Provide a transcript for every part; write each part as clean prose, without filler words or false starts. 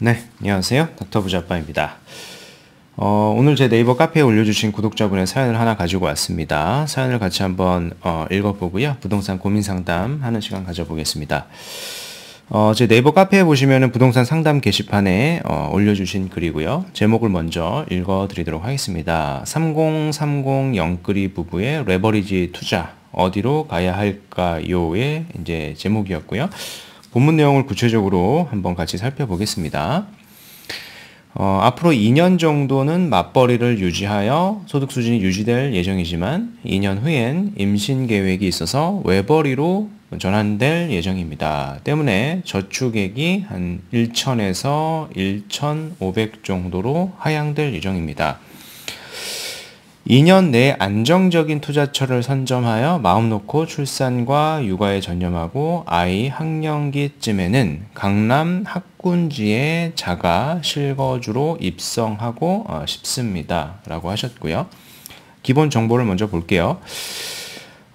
네, 안녕하세요. 닥터 부자빠입니다. 오늘 제 네이버 카페에 올려주신 구독자분의 사연을 하나 가지고 왔습니다. 사연을 같이 한번 읽어보고요. 부동산 고민 상담 하는 시간 가져보겠습니다. 제 네이버 카페에 보시면은 부동산 상담 게시판에 올려주신 글이고요. 제목을 먼저 읽어드리도록 하겠습니다. 3030 영끌이 부부의 레버리지 투자 어디로 가야 할까요의 이제 제목이었고요. 본문 내용을 구체적으로 한번 같이 살펴보겠습니다. 앞으로 2년 정도는 맞벌이를 유지하여 소득 수준이 유지될 예정이지만 2년 후엔 임신 계획이 있어서 외벌이로 전환될 예정입니다. 때문에 저축액이 한 1,000에서 1,500 정도로 하향될 예정입니다. 2년 내 안정적인 투자처를 선점하여 마음 놓고 출산과 육아에 전념하고 아이 학령기쯤에는 강남 학군지에 자가 실거주로 입성하고 싶습니다. 라고 하셨고요. 기본 정보를 먼저 볼게요.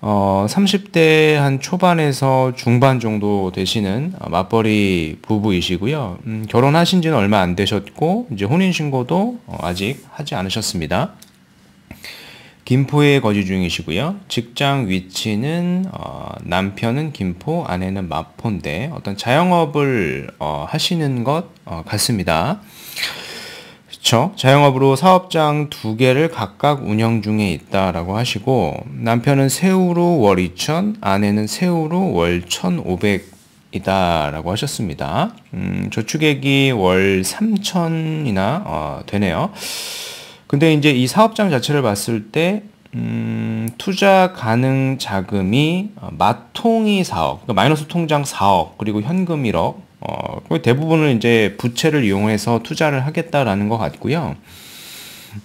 30대 한 초반에서 중반 정도 되시는 맞벌이 부부이시고요. 결혼하신 지는 얼마 안 되셨고 이제 혼인신고도 아직 하지 않으셨습니다. 김포에 거주 중이시고요. 직장 위치는 남편은 김포, 아내는 마포인데 어떤 자영업을 하시는 것 같습니다. 그렇죠? 자영업으로 사업장 2개를 각각 운영 중에 있다라고 하시고 남편은 새우로 월 2,000, 아내는 새우로 월 1,500이다 라고 하셨습니다. 저축액이 월 3,000이나 되네요. 근데 이제 이 사업장 자체를 봤을 때, 투자 가능 자금이 마통이 4억, 그러니까 마이너스 통장 4억, 그리고 현금 1억, 대부분을 이제 부채를 이용해서 투자를 하겠다라는 것 같고요.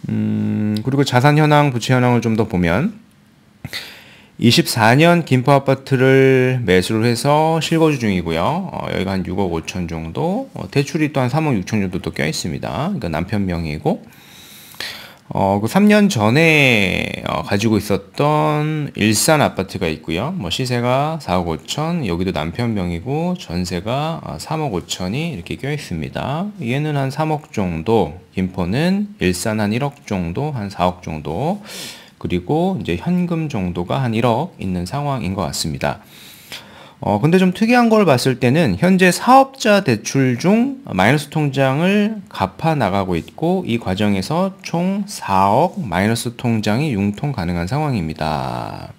그리고 자산 현황, 부채 현황을 좀 더 보면, 24년 김포 아파트를 매수를 해서 실거주 중이고요. 여기가 한 6억 5천 정도, 대출이 또 한 3억 6천 정도 또 껴 있습니다. 그러니까 남편 명의고, 그 3년 전에 가지고 있었던 일산 아파트가 있고요. 뭐 시세가 4억 5천, 여기도 남편 명이고 전세가 3억 5천이 이렇게 껴 있습니다. 얘는 한 3억 정도, 김포는 일산 한 1억 정도, 한 4억 정도, 그리고 이제 현금 정도가 한 1억 있는 상황인 것 같습니다. 근데 좀 특이한 걸 봤을 때는 현재 사업자 대출 중 마이너스 통장을 갚아 나가고 있고 이 과정에서 총 4억 마이너스 통장이 융통 가능한 상황입니다.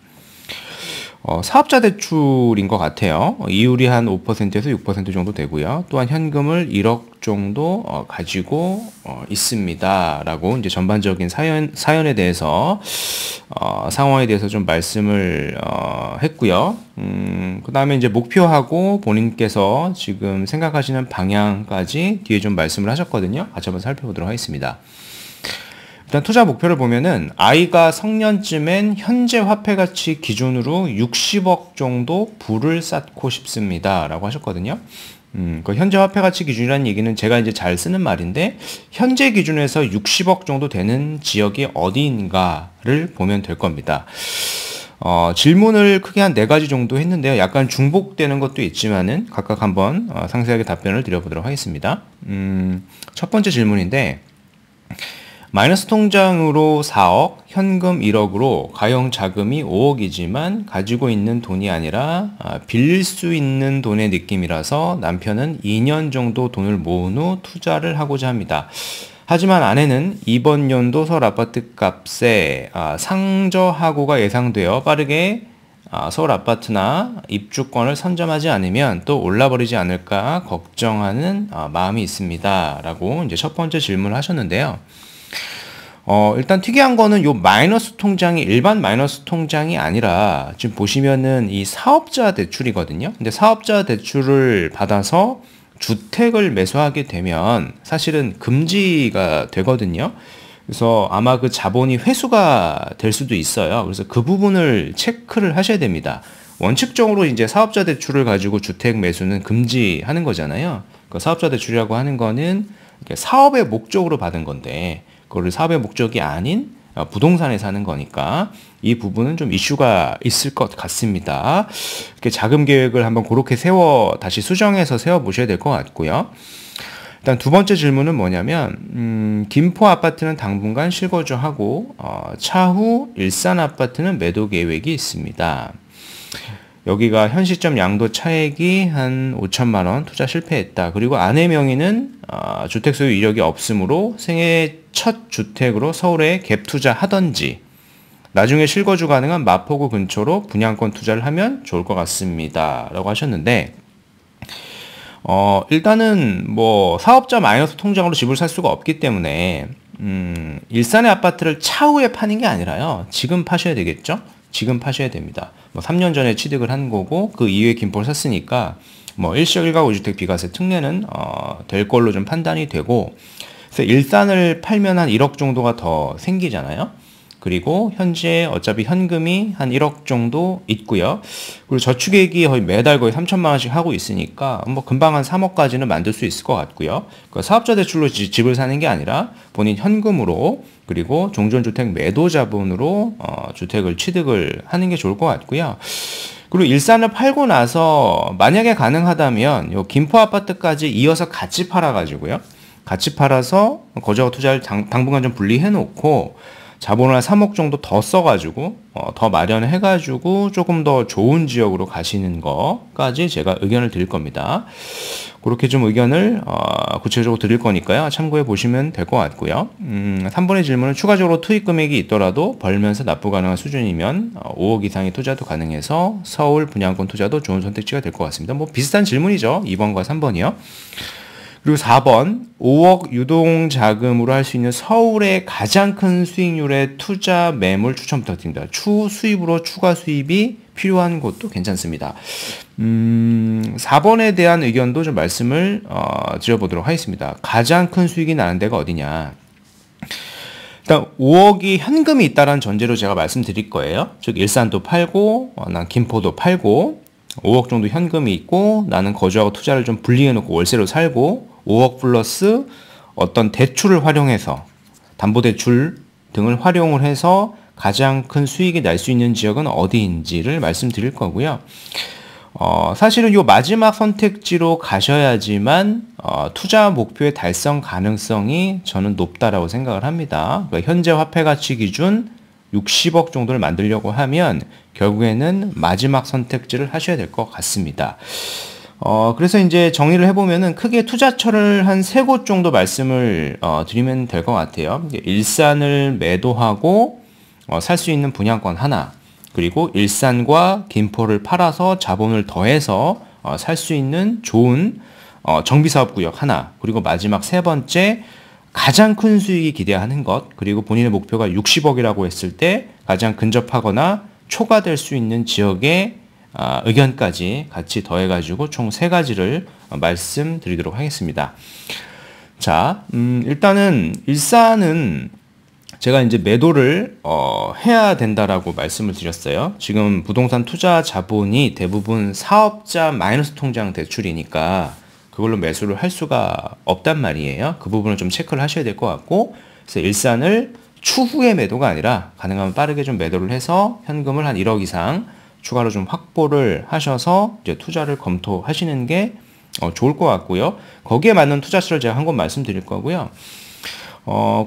사업자 대출인 것 같아요. 이율이 한 5%에서 6% 정도 되고요. 또한 현금을 1억 정도 가지고 있습니다. 라고 이제 전반적인 사연에 대해서 상황에 대해서 좀 말씀을 했고요. 그 다음에 이제 목표하고 본인께서 지금 생각하시는 방향까지 뒤에 좀 말씀을 하셨거든요. 같이 한번 살펴보도록 하겠습니다. 일단 투자 목표를 보면은 아이가 성년쯤엔 현재 화폐 가치 기준으로 60억 정도 부를 쌓고 싶습니다. 라고 하셨거든요. 그 현재 화폐 가치 기준이라는 얘기는 제가 이제 잘 쓰는 말인데 현재 기준에서 60억 정도 되는 지역이 어디인가를 보면 될 겁니다. 질문을 크게 한 4가지 정도 했는데요. 약간 중복되는 것도 있지만은 각각 한번 상세하게 답변을 드려보도록 하겠습니다. 첫 번째 질문인데 마이너스 통장으로 4억, 현금 1억으로 가용 자금이 5억이지만 가지고 있는 돈이 아니라 빌릴 수 있는 돈의 느낌이라서 남편은 2년 정도 돈을 모은 후 투자를 하고자 합니다. 하지만 아내는 이번 연도 서울 아파트 값에 상저하고가 예상되어 빠르게 서울 아파트나 입주권을 선점하지 않으면 또 올라버리지 않을까 걱정하는 마음이 있습니다. 라고 이제 첫 번째 질문을 하셨는데요. 일단 특이한 거는 요 마이너스 통장이 일반 마이너스 통장이 아니라 지금 보시면은 이 사업자 대출이거든요. 근데 사업자 대출을 받아서 주택을 매수하게 되면 사실은 금지가 되거든요. 그래서 아마 그 자본이 회수가 될 수도 있어요. 그래서 그 부분을 체크를 하셔야 됩니다. 원칙적으로 이제 사업자 대출을 가지고 주택 매수는 금지하는 거잖아요. 그 사업자 대출이라고 하는 거는 사업의 목적으로 받은 건데 그거를 사업의 목적이 아닌 부동산에 사는 거니까 이 부분은 좀 이슈가 있을 것 같습니다. 이렇게 자금 계획을 한번 그렇게 다시 수정해서 세워 보셔야 될 것 같고요. 일단 두 번째 질문은 뭐냐면, 김포 아파트는 당분간 실거주하고, 차후 일산 아파트는 매도 계획이 있습니다. 여기가 현 시점 양도 차액이 한 5천만 원 투자 실패했다. 그리고 아내 명의는 주택 소유 이력이 없으므로 생애 첫 주택으로 서울에 갭 투자하던지 나중에 실거주 가능한 마포구 근처로 분양권 투자를 하면 좋을 것 같습니다. 라고 하셨는데 일단은 뭐 사업자 마이너스 통장으로 집을 살 수가 없기 때문에 일산의 아파트를 차후에 파는 게 아니라요. 지금 파셔야 되겠죠? 지금 파셔야 됩니다. 뭐 3년 전에 취득을 한 거고 그 이후에 김포를 샀으니까 뭐 일시적 1가구 2주택 비과세 특례는 될 걸로 좀 판단이 되고 그래서 일산을 팔면 한 1억 정도가 더 생기잖아요. 그리고 현재 어차피 현금이 한 1억 정도 있고요. 그리고 저축액이 거의 매달 거의 3천만 원씩 하고 있으니까 뭐 금방 한 3억까지는 만들 수 있을 것 같고요. 그 사업자 대출로 집을 사는 게 아니라 본인 현금으로 그리고 종전주택 매도 자본으로 주택을 취득을 하는 게 좋을 것 같고요. 그리고 일산을 팔고 나서 만약에 가능하다면 요 김포 아파트까지 이어서 같이 팔아가지고요. 같이 팔아서 거주하고 투자를 당분간 좀 분리해 놓고 자본을 한 3억 정도 더 써가지고 더 마련해가지고 조금 더 좋은 지역으로 가시는 거까지 제가 의견을 드릴 겁니다. 그렇게 좀 의견을 구체적으로 드릴 거니까요. 참고해 보시면 될 것 같고요. 3번의 질문은 추가적으로 투입 금액이 있더라도 벌면서 납부 가능한 수준이면 5억 이상의 투자도 가능해서 서울 분양권 투자도 좋은 선택지가 될 것 같습니다. 뭐 비슷한 질문이죠. 2번과 3번이요. 그리고 4번 5억 유동 자금으로 할 수 있는 서울의 가장 큰 수익률의 투자 매물 추천 부탁드립니다. 추후 수입으로 추가 수입이 필요한 곳도 괜찮습니다. 4번에 대한 의견도 좀 말씀을 드려보도록 하겠습니다. 가장 큰 수익이 나는 데가 어디냐. 일단 5억이 현금이 있다는 전제로 제가 말씀드릴 거예요. 즉 일산도 팔고 난 김포도 팔고 5억 정도 현금이 있고 나는 거주하고 투자를 좀 분리해놓고 월세로 살고 5억 플러스 어떤 대출을 활용해서 담보대출 등을 활용을 해서 가장 큰 수익이 날 수 있는 지역은 어디인지를 말씀드릴 거고요. 사실은 요 마지막 선택지로 가셔야지만 투자 목표의 달성 가능성이 저는 높다라고 생각을 합니다. 그러니까 현재 화폐 가치 기준 60억 정도를 만들려고 하면 결국에는 마지막 선택지를 하셔야 될 것 같습니다. 그래서 이제 정리를 해보면은 크게 투자처를 한 3곳 정도 말씀을 드리면 될 것 같아요. 일산을 매도하고 살 수 있는 분양권 하나, 그리고 일산과 김포를 팔아서 자본을 더해서 살 수 있는 좋은 정비사업구역 하나, 그리고 마지막 세 번째 가장 큰 수익이 기대하는 것, 그리고 본인의 목표가 60억이라고 했을 때 가장 근접하거나 초과될 수 있는 지역의 의견까지 같이 더해가지고 총 3가지를 말씀드리도록 하겠습니다. 자, 일단은 일산은 제가 이제 매도를 해야 된다라고 말씀을 드렸어요. 지금 부동산 투자 자본이 대부분 사업자 마이너스 통장 대출이니까 그걸로 매수를 할 수가 없단 말이에요. 그 부분을 좀 체크를 하셔야 될 것 같고, 그래서 일산을 추후에 매도가 아니라 가능하면 빠르게 좀 매도를 해서 현금을 한 1억 이상 추가로 좀 확보를 하셔서 이제 투자를 검토하시는 게 좋을 것 같고요. 거기에 맞는 투자처를 제가 한 번 말씀드릴 거고요.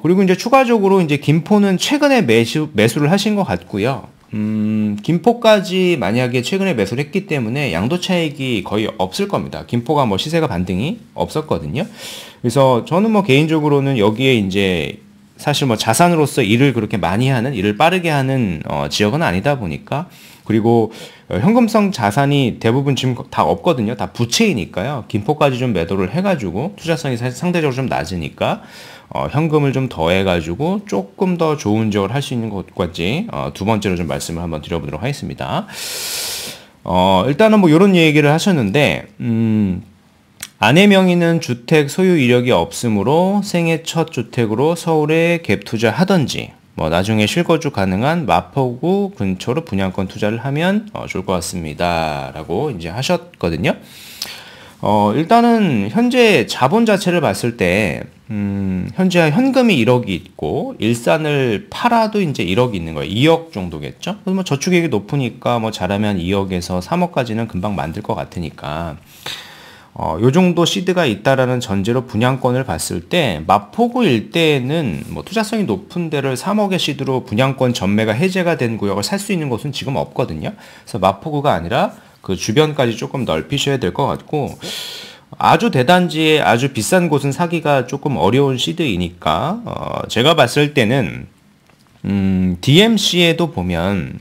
그리고 이제 추가적으로 이제 김포는 최근에 매수를 하신 것 같고요. 김포까지 만약에 최근에 매수를 했기 때문에 양도 차익이 거의 없을 겁니다. 김포가 뭐 시세가 반등이 없었거든요. 그래서 저는 뭐 개인적으로는 여기에 이제 사실 뭐 자산으로서 일을 그렇게 많이 하는, 일을 빠르게 하는 지역은 아니다 보니까, 그리고 현금성 자산이 대부분 지금 다 없거든요. 다 부채이니까요. 김포까지 좀 매도를 해가지고 투자성이 상대적으로 좀 낮으니까 현금을 좀 더해가지고 조금 더 좋은 지역을 할 수 있는 곳까지 두 번째로 좀 말씀을 한번 드려보도록 하겠습니다. 일단은 뭐 이런 얘기를 하셨는데, 아내 명의는 주택 소유 이력이 없으므로 생애 첫 주택으로 서울에 갭 투자하던지, 뭐 나중에 실거주 가능한 마포구 근처로 분양권 투자를 하면 좋을 것 같습니다. 라고 이제 하셨거든요. 일단은 현재 자본 자체를 봤을 때, 현재 현금이 1억이 있고, 일산을 팔아도 이제 1억이 있는 거예요. 2억 정도겠죠? 뭐 저축액이 높으니까 뭐 잘하면 2억에서 3억까지는 금방 만들 것 같으니까, 요 정도 시드가 있다라는 전제로 분양권을 봤을 때 마포구 일대에는 뭐 투자성이 높은 데를 3억의 시드로 분양권 전매가 해제가 된 구역을 살 수 있는 곳은 지금 없거든요. 그래서 마포구가 아니라 그 주변까지 조금 넓히셔야 될 것 같고, 아주 대단지에 아주 비싼 곳은 사기가 조금 어려운 시드이니까 제가 봤을 때는 DMC에도 보면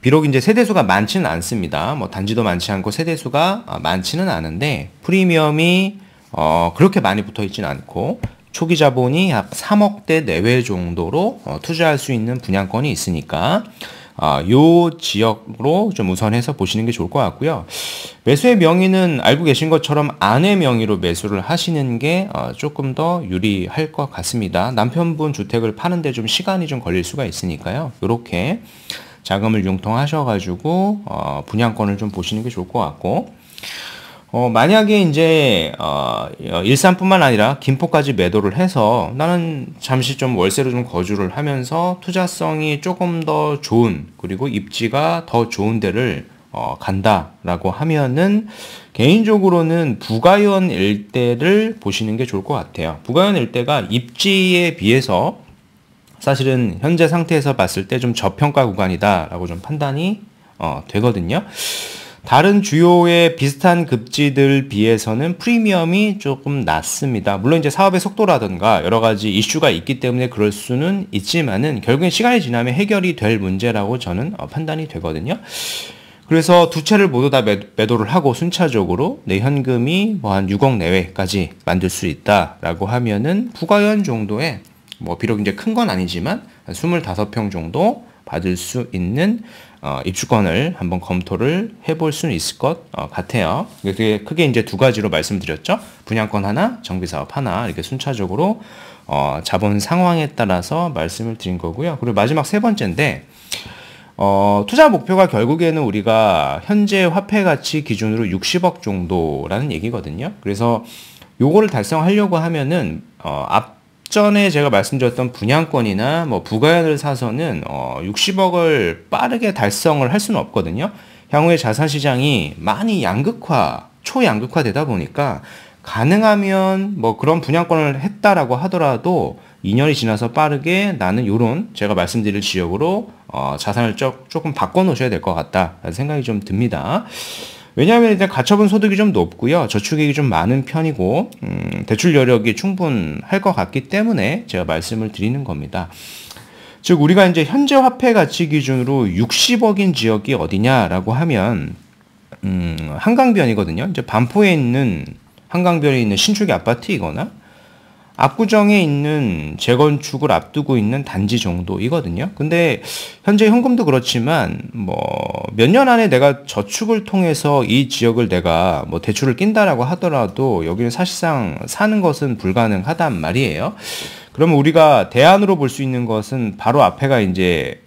비록 이제 세대수가 많지는 않습니다. 뭐 단지도 많지 않고 세대수가 많지는 않은데 프리미엄이 그렇게 많이 붙어 있지는 않고 초기 자본이 약 3억대 내외 정도로 투자할 수 있는 분양권이 있으니까 요 지역으로 좀 우선해서 보시는 게 좋을 것 같고요. 매수의 명의는 알고 계신 것처럼 아내 명의로 매수를 하시는 게 조금 더 유리할 것 같습니다. 남편분 주택을 파는데 좀 시간이 좀 걸릴 수가 있으니까요. 요렇게 자금을 융통하셔가지고 분양권을 좀 보시는 게 좋을 것 같고, 만약에 이제 일산뿐만 아니라 김포까지 매도를 해서 나는 잠시 좀 월세로 좀 거주를 하면서 투자성이 조금 더 좋은, 그리고 입지가 더 좋은 데를 간다라고 하면은 개인적으로는 부가현 일대를 보시는 게 좋을 것 같아요. 부가현 일대가 입지에 비해서 사실은 현재 상태에서 봤을 때 좀 저평가 구간이다라고 좀 판단이 되거든요. 다른 주요의 비슷한 급지들 비해서는 프리미엄이 조금 낮습니다. 물론 이제 사업의 속도라든가 여러 가지 이슈가 있기 때문에 그럴 수는 있지만은 결국엔 시간이 지나면 해결이 될 문제라고 저는 판단이 되거든요. 그래서 두 채를 모두 다 매도를 하고 순차적으로 내 현금이 뭐 한 6억 내외까지 만들 수 있다라고 하면은 부가현 정도의 뭐 비록 이제 큰 건 아니지만 한 25평 정도 받을 수 있는 입주권을 한번 검토를 해볼 수는 있을 것 같아요. 그게 크게 이제 두 가지로 말씀드렸죠. 분양권 하나, 정비사업 하나, 이렇게 순차적으로 자본 상황에 따라서 말씀을 드린 거고요. 그리고 마지막 세 번째인데, 투자 목표가 결국에는 우리가 현재 화폐 가치 기준으로 60억 정도라는 얘기거든요. 그래서 요거를 달성하려고 하면은 전에 제가 말씀드렸던 분양권이나 뭐 부가현을 사서는 60억을 빠르게 달성을 할 수는 없거든요. 향후에 자산 시장이 많이 양극화, 초양극화되다 보니까 가능하면 뭐 그런 분양권을 했다라고 하더라도 2년이 지나서 빠르게 나는 요런 제가 말씀드릴 지역으로 자산을 조금 바꿔 놓으셔야 될 것 같다라는 생각이 좀 듭니다. 왜냐하면 일단 가처분 소득이 좀 높고요. 저축액이 좀 많은 편이고 대출 여력이 충분할 것 같기 때문에 제가 말씀을 드리는 겁니다. 즉 우리가 이제 현재 화폐 가치 기준으로 60억인 지역이 어디냐라고 하면 한강변이거든요. 이제 반포에 있는 한강변에 있는 신축의 아파트이거나 압구정에 있는 재건축을 앞두고 있는 단지 정도이거든요. 근데 현재 현금도 그렇지만 뭐 몇 년 안에 내가 저축을 통해서 이 지역을 내가 뭐 대출을 낀다라고 하더라도 여기는 사실상 사는 것은 불가능하단 말이에요. 그러면 우리가 대안으로 볼 수 있는 것은 바로 앞에가 이제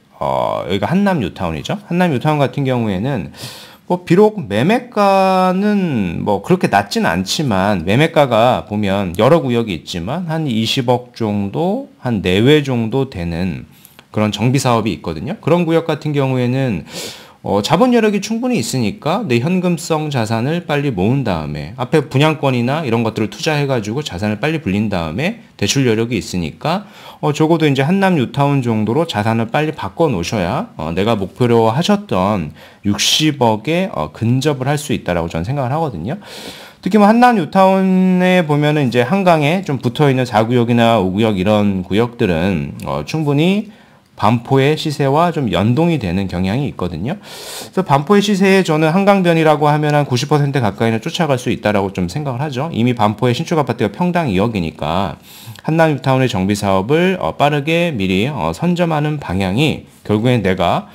여기가 한남 뉴타운이죠. 한남 뉴타운 같은 경우에는 뭐 비록 매매가는 뭐 그렇게 낮진 않지만 매매가가 보면 여러 구역이 있지만 한 20억 정도, 한 내외 정도 되는 그런 정비 사업이 있거든요. 그런 구역 같은 경우에는 자본 여력이 충분히 있으니까 내 현금성 자산을 빨리 모은 다음에 앞에 분양권이나 이런 것들을 투자해가지고 자산을 빨리 불린 다음에 대출 여력이 있으니까 적어도 이제 한남 뉴타운 정도로 자산을 빨리 바꿔 놓으셔야 내가 목표로 하셨던 60억에 근접을 할 수 있다라고 저는 생각을 하거든요. 특히 뭐 한남 뉴타운에 보면은 이제 한강에 좀 붙어 있는 4구역이나 5구역 이런 구역들은 충분히 반포의 시세와 좀 연동이 되는 경향이 있거든요. 그래서 반포의 시세에 저는 한강변이라고 하면 한 90% 가까이는 쫓아갈 수 있다라고 좀 생각을 하죠. 이미 반포의 신축 아파트가 평당 2억이니까 한남 뉴타운의 정비 사업을 빠르게 미리 선점하는 방향이 결국엔 내가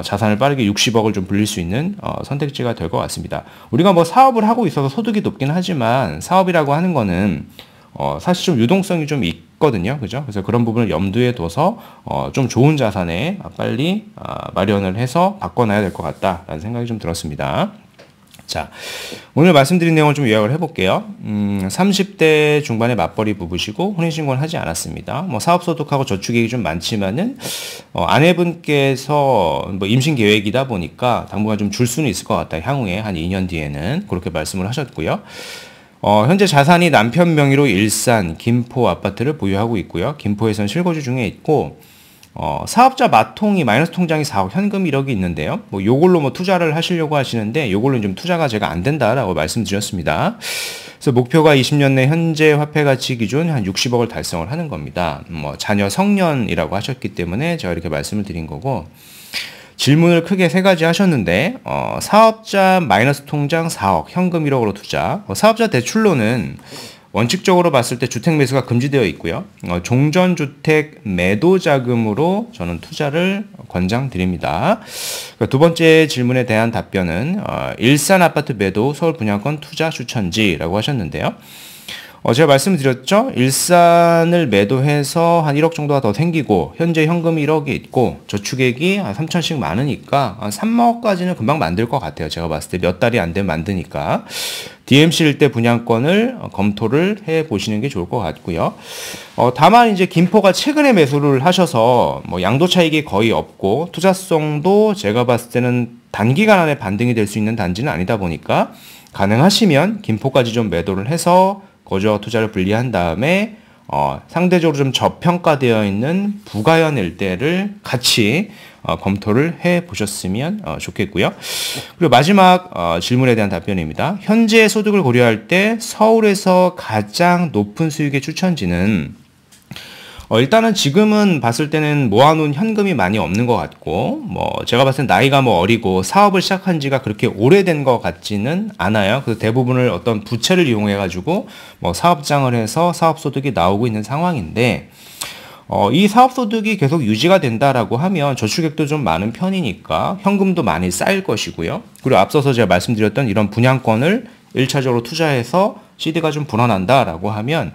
자산을 빠르게 60억을 좀 불릴 수 있는 선택지가 될 것 같습니다. 우리가 뭐 사업을 하고 있어서 소득이 높긴 하지만 사업이라고 하는 거는 사실 좀 유동성이 좀 있거든요. 그죠? 그래서 그런 부분을 염두에 둬서 좀 좋은 자산에 빨리 마련을 해서 바꿔놔야 될 것 같다라는 생각이 좀 들었습니다. 자, 오늘 말씀드린 내용을 좀 요약을 해볼게요. 30대 중반에 맞벌이 부부시고 혼인신고는 하지 않았습니다. 뭐 사업소득하고 저축액이 좀 많지만은 아내분께서 뭐 임신 계획이다 보니까 당분간 좀 줄 수는 있을 것 같다. 향후에 한 2년 뒤에는 그렇게 말씀을 하셨고요. 현재 자산이 남편 명의로 일산, 김포 아파트를 보유하고 있고요. 김포에선 실거주 중에 있고, 사업자 마통이 마이너스 통장이 4억, 현금 1억이 있는데요. 뭐 요걸로 뭐 투자를 하시려고 하시는데 요걸로 좀 투자가 제가 안 된다라고 말씀드렸습니다. 그래서 목표가 20년 내 현재 화폐 가치 기준 한 60억을 달성을 하는 겁니다. 뭐 자녀 성년이라고 하셨기 때문에 제가 이렇게 말씀을 드린 거고, 질문을 크게 세 가지 하셨는데, 사업자 마이너스 통장 4억, 현금 1억으로 투자. 사업자 대출로는 원칙적으로 봤을 때 주택 매수가 금지되어 있고요. 종전주택 매도 자금으로 저는 투자를 권장드립니다. 두 번째 질문에 대한 답변은 일산 아파트 매도 서울 분양권 투자 추천지라고 하셨는데요. 제가 말씀드렸죠. 일산을 매도해서 한 1억 정도가 더 생기고 현재 현금 1억이 있고 저축액이 한 3천씩 많으니까 한 3억까지는 금방 만들 것 같아요. 제가 봤을 때 몇 달이 안 되면 만드니까. DMC일 때 분양권을 검토를 해 보시는 게 좋을 것 같고요. 다만 이제 김포가 최근에 매수를 하셔서 뭐 양도 차익이 거의 없고 투자성도 제가 봤을 때는 단기간 안에 반등이 될 수 있는 단지는 아니다 보니까 가능하시면 김포까지 좀 매도를 해서 거주와 투자를 분리한 다음에 상대적으로 좀 저평가되어 있는 부가현 일대를 같이 검토를 해 보셨으면 좋겠고요. 그리고 마지막 질문에 대한 답변입니다. 현재 소득을 고려할 때 서울에서 가장 높은 수익의 추천지는 일단은 지금은 봤을 때는 모아놓은 현금이 많이 없는 것 같고, 뭐 제가 봤을 때 나이가 뭐 어리고 사업을 시작한 지가 그렇게 오래된 것 같지는 않아요. 그래서 대부분을 어떤 부채를 이용해가지고 뭐 사업장을 해서 사업소득이 나오고 있는 상황인데, 이 사업소득이 계속 유지가 된다라고 하면 저축액도 좀 많은 편이니까 현금도 많이 쌓일 것이고요. 그리고 앞서서 제가 말씀드렸던 이런 분양권을 1차적으로 투자해서 CD가 좀 불어난다라고 하면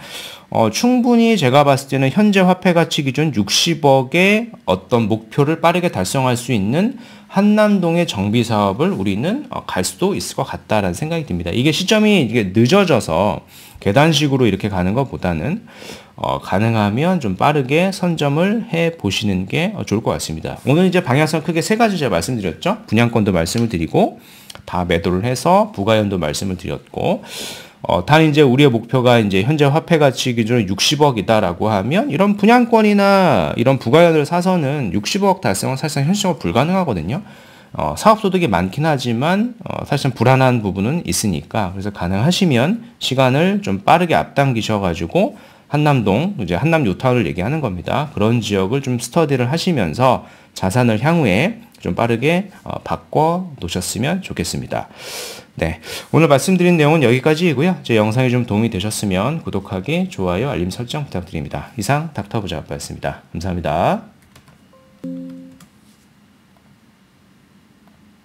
충분히 제가 봤을 때는 현재 화폐 가치 기준 60억의 어떤 목표를 빠르게 달성할 수 있는 한남동의 정비 사업을 우리는 갈 수도 있을 것 같다라는 생각이 듭니다. 이게 시점이 이게 늦어져서 계단식으로 이렇게 가는 것보다는 가능하면 좀 빠르게 선점을 해 보시는 게 좋을 것 같습니다. 오늘 이제 방향성 크게 세 가지 제가 말씀드렸죠. 분양권도 말씀을 드리고 다 매도를 해서 부가연도 말씀을 드렸고, 단 이제 우리의 목표가 이제 현재 화폐 가치 기준으로 60억이다라고 하면 이런 분양권이나 이런 부가연을 사서는 60억 달성은 사실상 현실적으로 불가능하거든요. 사업소득이 많긴 하지만 사실상 불안한 부분은 있으니까, 그래서 가능하시면 시간을 좀 빠르게 앞당기셔가지고 한남동, 이제 한남 뉴타운을 얘기하는 겁니다. 그런 지역을 좀 스터디를 하시면서 자산을 향후에 좀 빠르게 바꿔 놓으셨으면 좋겠습니다. 네, 오늘 말씀드린 내용은 여기까지이고요. 제 영상이 좀 도움이 되셨으면 구독하기, 좋아요, 알림 설정 부탁드립니다. 이상 닥터부자아빠였습니다. 감사합니다.